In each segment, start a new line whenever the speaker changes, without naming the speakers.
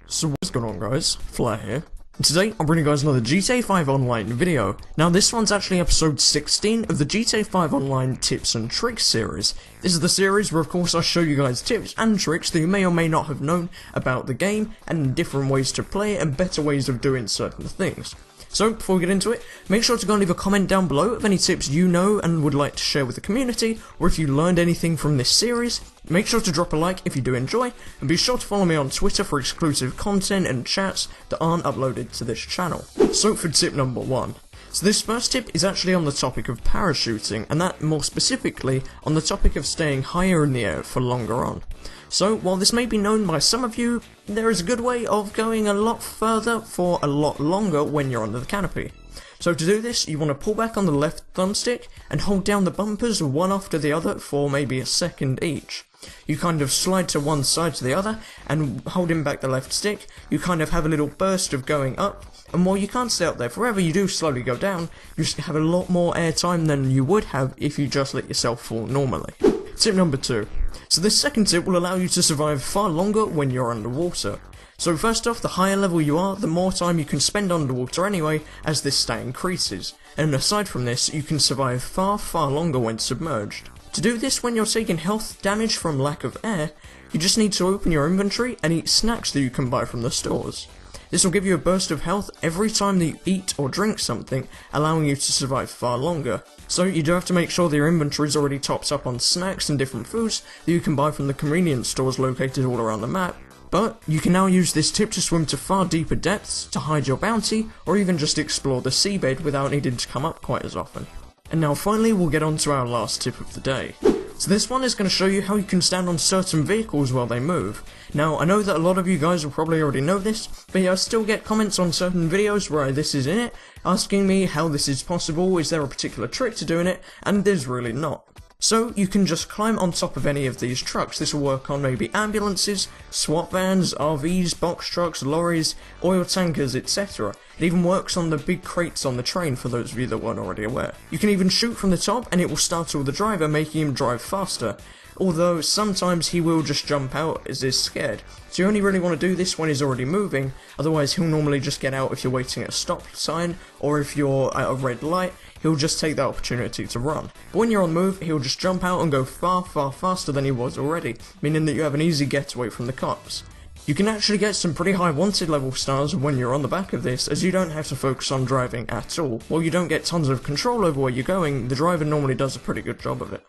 So what's going on, guys? Flair here. And today I'm bringing you guys another GTA 5 Online video. Now this one's actually episode 16 of the GTA 5 Online Tips and Tricks series. This is the series where of course I show you guys tips and tricks that you may or may not have known about the game, and different ways to play and better ways of doing certain things. So, before we get into it, make sure to go and leave a comment down below of any tips you know and would like to share with the community, or if you learned anything from this series. Make sure to drop a like if you do enjoy, and be sure to follow me on Twitter for exclusive content and chats that aren't uploaded to this channel. So, for tip number 1. So this first tip is actually on the topic of parachuting, and that more specifically on the topic of staying higher in the air for longer on. So, while this may be known by some of you, there is a good way of going a lot further for a lot longer when you're under the canopy. So to do this, you want to pull back on the left thumbstick and hold down the bumpers one after the other for maybe a second each. You kind of slide to one side to the other, and holding back the left stick, you kind of have a little burst of going up, and while you can't stay up there forever, you do slowly go down. You have a lot more air time than you would have if you just let yourself fall normally. Tip number 2. So this second tip will allow you to survive far longer when you're underwater. So first off, the higher level you are, the more time you can spend underwater anyway, as this stat increases. And aside from this, you can survive far longer when submerged. To do this when you're taking health damage from lack of air, you just need to open your inventory and eat snacks that you can buy from the stores. This will give you a burst of health every time that you eat or drink something, allowing you to survive far longer. So you do have to make sure that your inventory is already topped up on snacks and different foods that you can buy from the convenience stores located all around the map. But you can now use this tip to swim to far deeper depths, to hide your bounty, or even just explore the seabed without needing to come up quite as often. And now finally we'll get on to our last tip of the day. So this one is going to show you how you can stand on certain vehicles while they move. Now I know that a lot of you guys will probably already know this, but I still get comments on certain videos where this is in it, asking me how this is possible, is there a particular trick to doing it, and there's really not. So you can just climb on top of any of these trucks. This will work on maybe ambulances, SWAT vans, RVs, box trucks, lorries, oil tankers, etc. It even works on the big crates on the train for those of you that weren't already aware. You can even shoot from the top and it will startle the driver, making him drive faster. Although sometimes he will just jump out as he's scared. So you only really want to do this when he's already moving, otherwise he'll normally just get out if you're waiting at a stop sign, or if you're at a red light, he'll just take that opportunity to run. But when you're on the move, he'll just jump out and go far faster than he was already, meaning that you have an easy getaway from the cops. You can actually get some pretty high wanted level stars when you're on the back of this, as you don't have to focus on driving at all. While you don't get tons of control over where you're going, the driver normally does a pretty good job of it.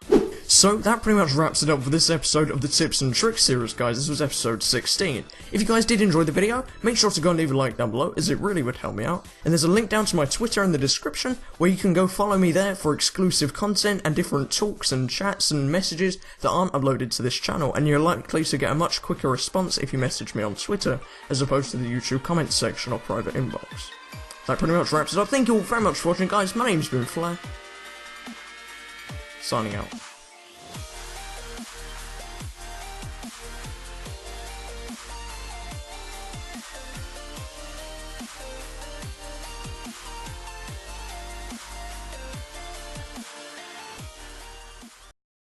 So that pretty much wraps it up for this episode of the Tips and Tricks series, guys. This was episode 16. If you guys did enjoy the video, make sure to go and leave a like down below, as it really would help me out. And there's a link down to my Twitter in the description, where you can go follow me there for exclusive content and different talks and chats and messages that aren't uploaded to this channel, and you're likely to get a much quicker response if you message me on Twitter, as opposed to the YouTube comments section or private inbox. That pretty much wraps it up. Thank you all very much for watching, guys. My name's been Flair. Signing out.